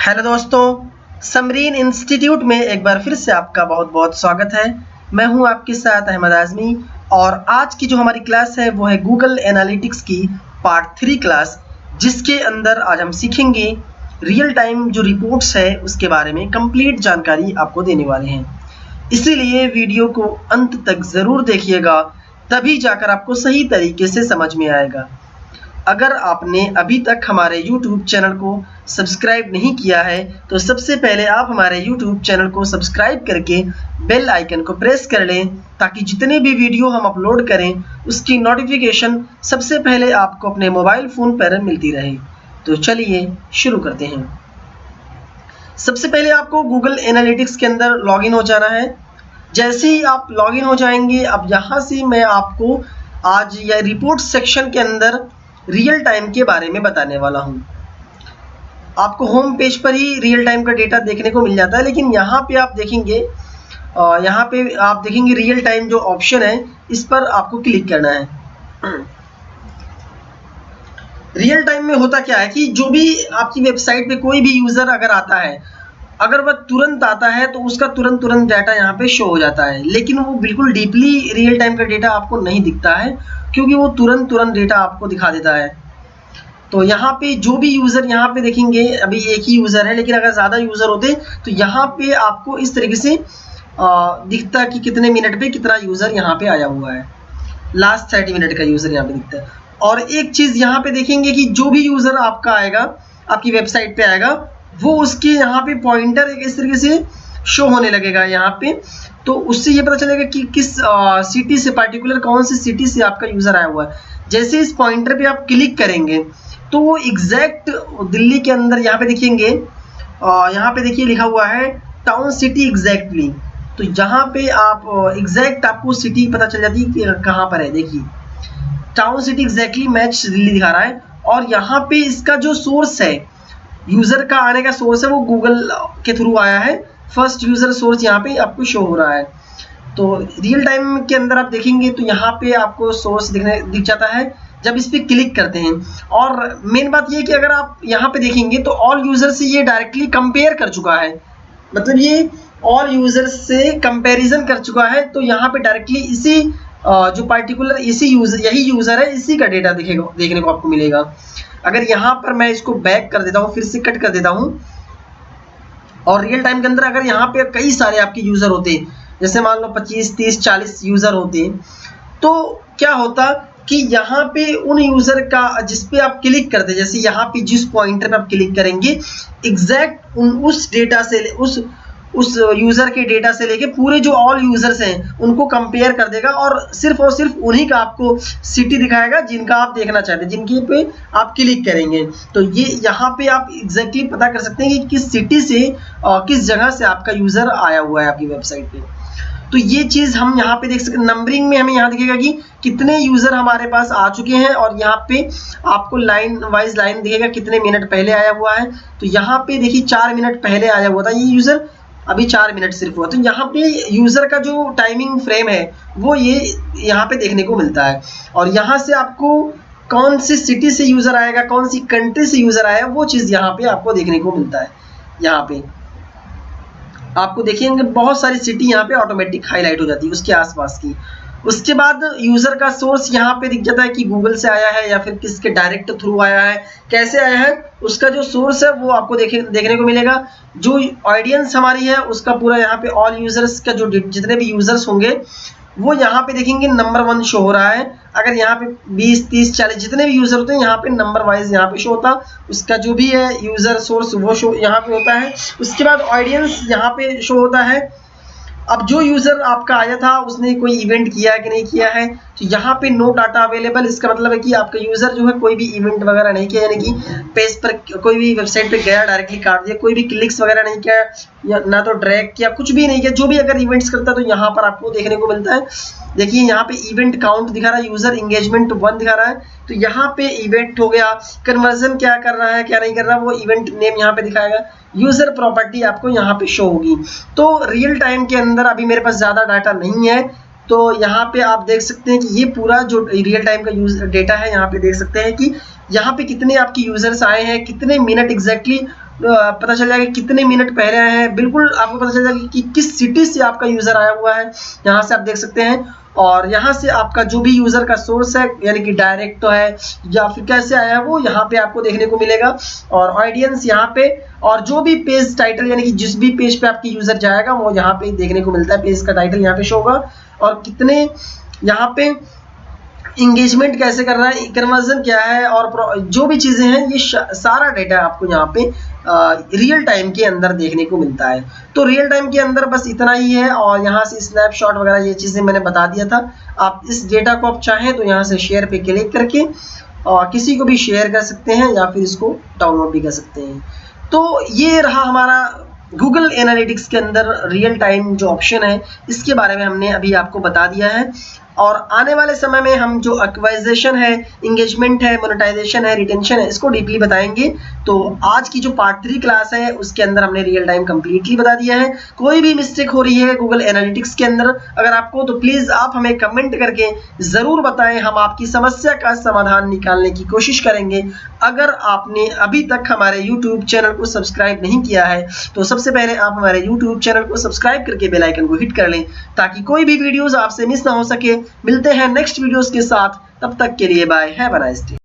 Hello दोस्तों, Samreen institute में एक बार फिर से आपका बहुत बहुत स्वागत है। मैं हूं आपके साथ अहमद आज़मी और आज की जो हमारी क्लास है वो है गूगल एनालिटिक्स की पार्ट 3 क्लास, जिसके अंदर आज हम सीखेंगे रियल टाइम जो रिपोर्ट्स है उसके बारे में कंप्लीट जानकारी आपको देने वाले हैं। इसीलिए वीडियो को अंत तक ज़रूर देखिएगा, तभी जाकर आपको सही तरीके से समझ में आएगा। अगर आपने अभी तक हमारे YouTube चैनल को सब्सक्राइब नहीं किया है तो सबसे पहले आप हमारे YouTube चैनल को सब्सक्राइब करके बेल आइकन को प्रेस कर लें, ताकि जितने भी वीडियो हम अपलोड करें उसकी नोटिफिकेशन सबसे पहले आपको अपने मोबाइल फ़ोन पर मिलती रहे। तो चलिए शुरू करते हैं। सबसे पहले आपको गूगल एनालिटिक्स के अंदर लॉगिन हो जाना है। जैसे ही आप लॉगिन हो जाएंगे, अब यहाँ से मैं आपको आज या रिपोर्ट सेक्शन के अंदर रियल टाइम के बारे में बताने वाला हूँ। आपको होम पेज पर ही रियल टाइम का डेटा देखने को मिल जाता है, लेकिन यहाँ पे आप देखेंगे रियल टाइम जो ऑप्शन है इस पर आपको क्लिक करना है। रियल टाइम में होता क्या है कि जो भी आपकी वेबसाइट पे कोई भी यूज़र अगर आता है, अगर वह तुरंत आता है तो उसका तुरंत डाटा यहाँ पे शो हो जाता है, लेकिन वो बिल्कुल डीपली रियल टाइम का डेटा आपको नहीं दिखता है, क्योंकि वो तुरंत डेटा आपको दिखा देता है। तो यहाँ पे जो भी यूज़र यहाँ पे देखेंगे, अभी एक ही यूज़र है, लेकिन अगर ज़्यादा यूज़र होते तो यहाँ पे आपको इस तरीके से दिखता कि कितने मिनट पे कितना यूज़र यहाँ पे आया हुआ है। लास्ट 30 मिनट का यूज़र यहाँ पे दिखता है। और एक चीज़ यहाँ पे देखेंगे कि जो भी यूज़र आपका आएगा, आपकी वेबसाइट पे आएगा, वो उसके यहाँ पे पॉइंटर एक इस तरीके से शो होने लगेगा यहाँ पे। तो उससे ये पता चलेगा कि किस सिटी से, पार्टिकुलर कौन सी सिटी से आपका यूज़र आया हुआ है। जैसे इस पॉइंटर पे आप क्लिक करेंगे तो वो एग्जैक्ट दिल्ली के अंदर यहाँ पे देखेंगे, यहाँ पे देखिए लिखा हुआ है टाउन सिटी एग्जैक्टली। तो यहाँ पे आप एग्जैक्ट आपको सिटी पता चल जाती है कि कहाँ पर है। देखिए town city exactly match Delhi दिखा रहा है, और यहाँ पे इसका जो सोर्स है, यूज़र का आने का सोर्स है, वो गूगल के थ्रू आया है। फर्स्ट यूज़र सोर्स यहाँ पे आपको शो हो रहा है। तो रियल टाइम के अंदर आप देखेंगे तो यहाँ पे आपको सोर्स दिख जाता है जब इस पर क्लिक करते हैं। और मेन बात ये कि अगर आप यहाँ पे देखेंगे तो ऑल यूज़र से ये डायरेक्टली कंपेयर कर चुका है, मतलब ये ऑल यूज़र से कंपैरिजन कर चुका है। तो यहाँ पे डायरेक्टली इसी जो पार्टिकुलर यही यूज़र है, इसी का डेटा देखने को आपको मिलेगा। अगर यहाँ पर मैं इसको बैक कर देता हूँ, फिर से कट कर देता हूँ, और रियल टाइम के अंदर अगर यहाँ पे कई सारे आपके यूज़र होते हैं, जैसे मान लो 25, 30, 40 यूज़र होते हैं, तो क्या होता कि यहाँ पे उन यूज़र का जिस पे आप क्लिक करते हैं, जैसे यहाँ पे जिस पॉइंटर पे आप क्लिक करेंगे, एग्जैक्ट उस डेटा से उस यूज़र के डेटा से लेके पूरे जो ऑल यूज़र्स हैं उनको कंपेयर कर देगा, और सिर्फ उन्हीं का आपको सिटी दिखाएगा जिनका आप देखना चाहते हैं, जिनके पे आप क्लिक करेंगे। तो ये यहाँ पे आप एग्जैक्टली पता कर सकते हैं कि किस सिटी से किस जगह से आपका यूज़र आया हुआ है आपकी वेबसाइट पे। तो ये चीज़ हम यहाँ पे देख सकते हैं। नंबरिंग में हमें यहाँ दिखेगा कि कितने यूज़र हमारे पास आ चुके हैं, और यहाँ पे आपको लाइन वाइज लाइन दिखेगा कितने मिनट पहले आया हुआ है। तो यहाँ पे देखिए 4 मिनट पहले आया हुआ था ये यूज़र, अभी 4 मिनट सिर्फ हुआ। तो यहाँ पे यूज़र का जो टाइमिंग फ्रेम है वो ये यहाँ पे देखने को मिलता है। और यहाँ से आपको कौन सी सिटी से यूज़र आएगा, कौन सी कंट्री से यूज़र आया, वो चीज़ यहाँ पे आपको देखने को मिलता है। यहाँ पे आपको देखेंगे बहुत सारी सिटी यहाँ पे ऑटोमेटिक हाईलाइट हो जाती है उसके आसपास की। उसके बाद यूज़र का सोर्स यहाँ पे दिख जाता है कि गूगल से आया है या फिर किसके डायरेक्ट थ्रू आया है, कैसे आया है, उसका जो सोर्स है वो आपको देखने को मिलेगा। जो ऑडियंस हमारी है उसका पूरा यहाँ पे ऑल यूज़र्स का जो जितने भी यूज़र्स होंगे वो यहाँ पे देखेंगे नंबर 1 शो हो रहा है। अगर यहाँ पे 20, 30, 40 जितने भी यूज़र होते हैं यहाँ पे नंबर वाइज यहाँ पे शो होता, उसका जो भी है यूज़र सोर्स वो शो यहाँ पे होता है। उसके बाद ऑडियंस यहाँ पे शो होता है। अब जो यूज़र आपका आया था उसने कोई इवेंट किया है कि नहीं किया है, तो यहाँ पे नो डाटा अवेलेबल, इसका मतलब है कि आपका यूज़र जो है कोई भी इवेंट वगैरह नहीं किया, यानी कि पेज पर कोई भी वेबसाइट पे गया डायरेक्टली काट दिया, कोई भी क्लिक्स वगैरह नहीं किया, या ना तो ड्रैग किया, कुछ भी नहीं किया। जो भी अगर इवेंट्स करता है तो यहाँ पर आपको देखने को मिलता है। देखिए यहाँ पे इवेंट काउंट दिखा रहा है, यूज़र इंगेजमेंट 1 दिखा रहा है। तो यहाँ पे इवेंट हो गया, कन्वर्जन क्या कर रहा है क्या नहीं कर रहा, वो इवेंट नेम यहाँ पे दिखाएगा, यूज़र प्रॉपर्टी आपको यहाँ पे शो होगी। तो रियल टाइम के अंदर अभी मेरे पास ज़्यादा डाटा नहीं है, तो यहाँ पे आप देख सकते हैं कि ये पूरा जो रियल टाइम का डेटा है, यहाँ पे देख सकते हैं कि यहाँ पे कितने आपके यूज़र्स आए हैं, कितने मिनट एग्जैक्टली पता चल जाएगा कितने मिनट पहले आए हैं, बिल्कुल आपको पता चल जाएगा कि किस सिटी से आपका यूज़र आया हुआ है, यहाँ से आप देख सकते हैं। और यहाँ से आपका जो भी यूज़र का सोर्स है, यानी कि डायरेक्ट तो है या फिर कैसे आया है, वो यहाँ पे आपको देखने को मिलेगा। और ऑडियंस यहाँ पे, और जो भी पेज टाइटल, यानी कि जिस भी पेज पे आपकी यूज़र जाएगा वो यहाँ पे देखने को मिलता है, पेज का टाइटल यहाँ पे शो होगा। और कितने यहाँ पे इंगेजमेंट कैसे कर रहा है, कन्वर्जन क्या है, और जो भी चीज़ें हैं, ये सारा डेटा आपको यहाँ पे रियल टाइम के अंदर देखने को मिलता है। तो रियल टाइम के अंदर बस इतना ही है। और यहाँ से स्नैपशॉट वगैरह ये चीज़ें मैंने बता दिया था। आप इस डेटा को आप चाहें तो यहाँ से शेयर पे क्लिक करके किसी को भी शेयर कर सकते हैं या फिर इसको डाउनलोड भी कर सकते हैं। तो ये रहा हमारा गूगल एनालिटिक्स के अंदर रियल टाइम जो ऑप्शन है, इसके बारे में हमने अभी आपको बता दिया है। और आने वाले समय में हम जो एक्वाइजेशन है, इंगेजमेंट है, मोनेटाइजेशन है, रिटेंशन है, इसको डीपली बताएंगे। तो आज की जो पार्ट 3 क्लास है उसके अंदर हमने रियल टाइम कंप्लीटली बता दिया है। कोई भी मिस्टेक हो रही है गूगल एनालिटिक्स के अंदर अगर आपको, तो प्लीज़ आप हमें कमेंट करके ज़रूर बताएं, हम आपकी समस्या का समाधान निकालने की कोशिश करेंगे। अगर आपने अभी तक हमारे यूट्यूब चैनल को सब्सक्राइब नहीं किया है तो सबसे पहले आप हमारे यूट्यूब चैनल को सब्सक्राइब करके बेल आइकन को हिट कर लें, ताकि कोई भी वीडियोस आपसे मिस ना हो सके। मिलते हैं नेक्स्ट वीडियोस के साथ, तब तक के लिए bye, have a nice day.